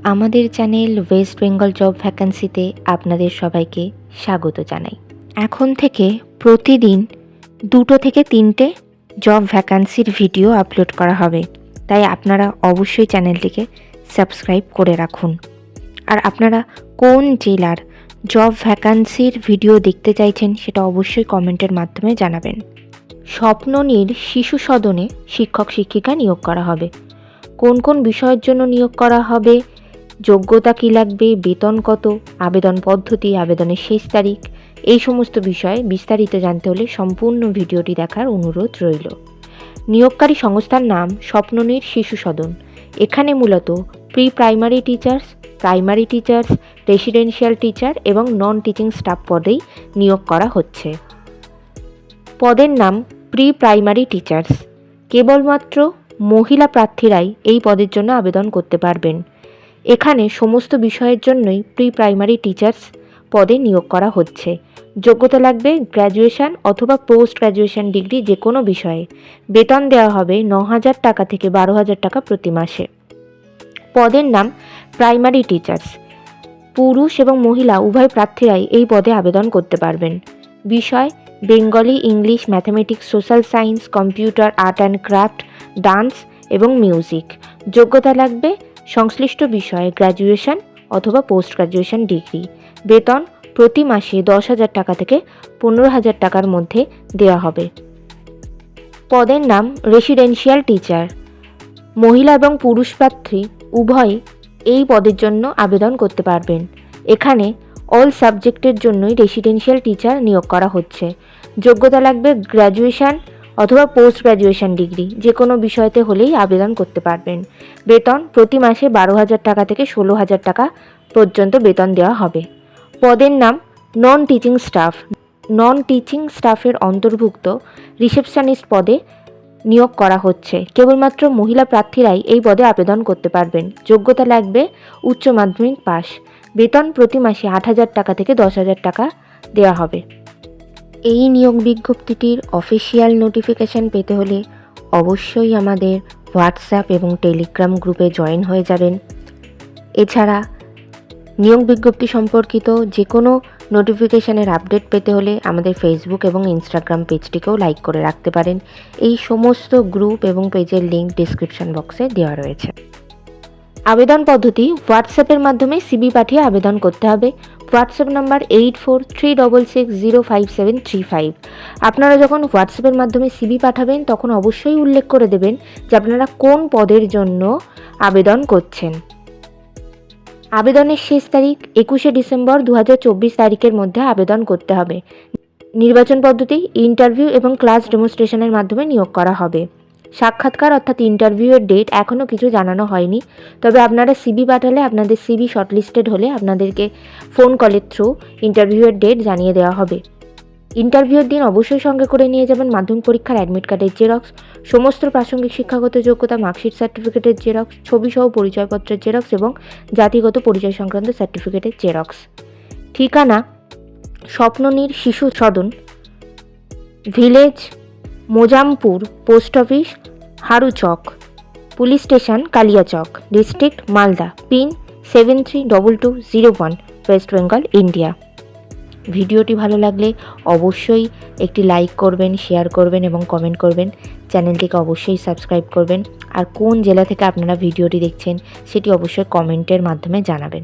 আমাদের channel West Bengal job ভ্যাকান্সিতে আপনাদের সবাইকে স্বাগত জানাই। এখন থেকে প্রতিদিন 2 থেকে 3টে জব ভ্যাকান্সির ভিডিও আপলোড করা হবে, তাই আপনারা অবশ্যই চ্যানেলটিকে সাবস্ক্রাইব করে রাখুন। আর আপনারা কোন জেলার জব ভ্যাকান্সির ভিডিও দেখতে চাইছেন সেটা অবশ্যই কমেন্টের মাধ্যমে জানাবেন। স্বপ্ননীর শিশু সদনে শিক্ষক শিক্ষিকা নিয়োগ করা হবে। কোন কোন বিষয়ের জন্য নিয়োগ করা হবে, যোগ্যতা কী লাগবে, বেতন কত, আবেদন পদ্ধতি, আবেদনের শেষ তারিখ, এই সমস্ত বিষয়ে বিস্তারিত জানতে হলে সম্পূর্ণ ভিডিওটি দেখার অনুরোধ রইল। নিয়োগকারী সংস্থার নাম স্বপ্ননীর শিশু সদন। এখানে মূলত pre primary teachers, primary teachers, residential teacher এবং নন টিচিং স্টাফ পদেই নিয়োগ করা হচ্ছে। পদের নাম প্রি প্রাইমারি টিচার্স। কেবলমাত্র মহিলা প্রার্থীরাই এই পদের জন্য আবেদন করতে পারবেন। এখানে সমস্ত বিষয়ের জন্যই প্রি প্রাইমারি টিচার্স পদে নিয়োগ করা হচ্ছে। যোগ্যতা লাগবে গ্র্যাজুয়েশন অথবা পোস্ট গ্র্যাজুয়েশন ডিগ্রি যে কোনো বিষয়ে। বেতন দেওয়া হবে 9,000 টাকা থেকে 12,000 টাকা প্রতি মাসে। পদের নাম প্রাইমারি টিচার্স। পুরুষ এবং মহিলা উভয় প্রার্থীরাই এই পদে আবেদন করতে পারবেন। বিষয় Bengali, English, mathematics, social science, computer, art and craft, dance এবং মিউজিক। যোগ্যতা লাগবে সংশ্লিষ্ট বিষয়ে গ্র্যাজুয়েশন অথবা পোস্ট গ্র্যাজুয়েশন ডিগ্রি। বেতন প্রতি মাসে 10,000 টাকা থেকে 15,000 টাকার মধ্যে দেওয়া হবে। পদের নাম রেসিডেন্সিয়াল টিচার। মহিলা এবং পুরুষ প্রার্থী উভয়ই এই পদের জন্য আবেদন করতে পারবেন। এখানে অল সাবজেক্টের জন্যই রেসিডেন্সিয়াল টিচার নিয়োগ করা হচ্ছে। যোগ্যতা লাগবে গ্র্যাজুয়েশন অথবা পোস্ট গ্র্যাজুয়েশন ডিগ্রি যে কোনো বিষয়তে হলেই আবেদন করতে পারবেন। বেতন প্রতি মাসে 12,000 টাকা থেকে 16,000 টাকা পর্যন্ত বেতন দেওয়া হবে। পদের নাম non teaching staff. Non teaching স্টাফের অন্তর্ভুক্ত রিসেপশনিস্ট পদে নিয়োগ করা হচ্ছে। কেবলমাত্র মহিলা প্রার্থীরাই এই পদে আবেদন করতে পারবেন। যোগ্যতা লাগবে উচ্চ মাধ্যমিক পাস। বেতন প্রতি মাসে 8,000 টাকা থেকে 10,000 টাকা দেওয়া হবে। এই নিয়োগ বিজ্ঞপ্তিটির অফিসিয়াল নোটিফিকেশান পেতে হলে অবশ্যই আমাদের হোয়াটসঅ্যাপ এবং টেলিগ্রাম গ্রুপে জয়েন হয়ে যাবেন। এছাড়া নিয়োগ বিজ্ঞপ্তি সম্পর্কিত যে কোনো নোটিফিকেশানের আপডেট পেতে হলে আমাদের ফেসবুক এবং ইনস্টাগ্রাম পেজটিকেও লাইক করে রাখতে পারেন। এই সমস্ত গ্রুপ এবং পেজের লিঙ্ক ডিসক্রিপশন বক্সে দেওয়া রয়েছে। আবেদন পদ্ধতি হোয়াটসঅ্যাপের মাধ্যমে সিবি পাঠিয়ে আবেদন করতে হবে। WhatsApp number 8436605735। আপনারা যখন হোয়াটসঅ্যাপের মাধ্যমে সিবি পাঠাবেন তখন অবশ্যই উল্লেখ করে দেবেন যে আপনারা কোন পদের জন্য আবেদন করছেন। আবেদনের শেষ তারিখ 21শে ডিসেম্বর 2024 তারিখের মধ্যে আবেদন করতে হবে। নির্বাচন পদ্ধতি ইন্টারভিউ এবং ক্লাস ডেমনস্ট্রেশনের মাধ্যমে নিয়োগ করা হবে। সাক্ষাৎকার অর্থাৎ ইন্টারভিউয়ের ডেট এখনও কিছু জানানো হয়নি, তবে আপনারা সিবি পাঠালে আপনাদের সিবি শর্টলিস্টেড হলে আপনাদেরকে ফোন কলের থ্রু ইন্টারভিউয়ের ডেট জানিয়ে দেওয়া হবে। ইন্টারভিউয়ের দিন অবশ্যই সঙ্গে করে নিয়ে যাবেন মাধ্যমিক পরীক্ষার অ্যাডমিট কার্ডের জেরক্স, সমস্ত প্রাসঙ্গিক শিক্ষাগত যোগ্যতা, মার্কশিট সার্টিফিকেটের জেরক্স, ছবিসহ পরিচয়পত্রের জেরক্স এবং জাতিগত পরিচয় সংক্রান্ত সার্টিফিকেটের জেরক্স। ঠিকানা Swapnanir Shishu Sadan, village Mozampur, post office Haruchak, police station Kaliachak, district Malda, pin 732201, West Bengal, India. ভিডিওটি ভালো লাগলে অবশ্যই একটি লাইক করবেন, শেয়ার করবেন এবং কমেন্ট করবেন। চ্যানেলটিকে অবশ্যই সাবস্ক্রাইব করবেন। আর কোন জেলা থেকে আপনারা ভিডিওটি দেখছেন সেটি অবশ্যই কমেন্টের মাধ্যমে জানাবেন।